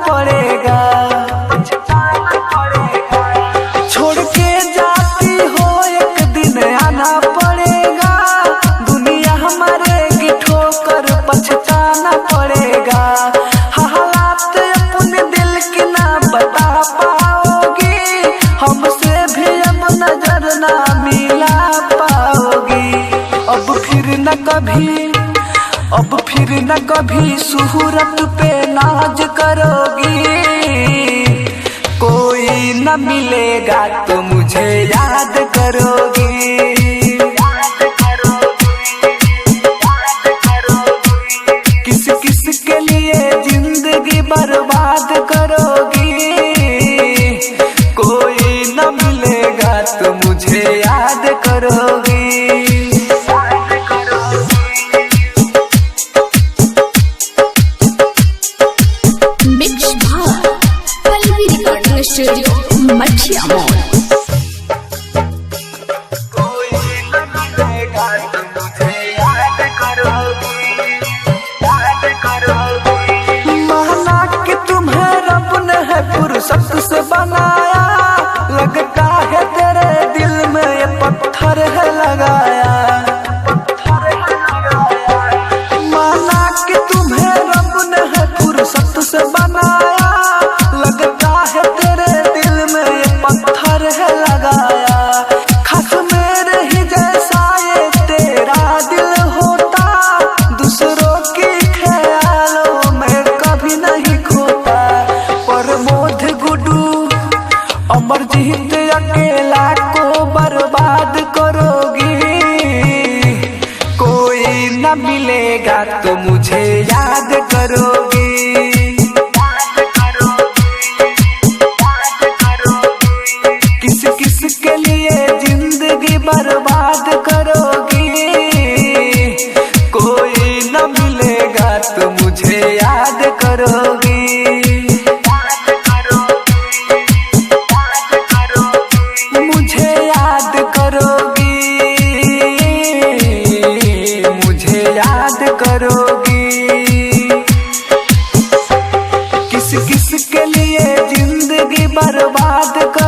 पड़ेगा। छोड़ के जाती हो एक दिन आना पड़ेगा। दुनिया हमारे की ठोकर पछताना पड़ेगा। हालात अपने दिल की ना बता पाओगी, हमसे भी अब नजर ना मिला पाओगी। अब फिर न कभी सूरत पे नाज करोगी। कोई न मिलेगा तो मुझे याद करोगी। किस किस के लिए जिंदगी बर्बाद करोगी। कोई न मिलेगा तो मुझे याद करोगी। स्टूडियो मठिया मॉल। कोई न मिलेगा तो मुझे याद करोगी, याद करोगी। माना कि तुम्हें रब ने है फुर्सत से बनाया, लगता है तेरे दिल में ये पत्थर है लगाया। माना कि तुम्हें रब ने है फुर्सत से बनाया, लगता है तेरे दिल में ये पत्थर है लगाया। खास मेरे ही जैसा ये तेरा दिल होता, दूसरों के ख्यालों में कभी नहीं खोता। प्रमोद गुड्डू अमरजीत अकेला को बर्बाद करोगी। कोई न मिलेगा तो मुझे याद करोगी। किसके लिए जिंदगी बर्बाद करोगी। कोई न मिलेगा तो मुझे याद करोगी। मुझे याद करोगी, मुझे याद करोगी। किस के लिए जिंदगी बर्बाद कर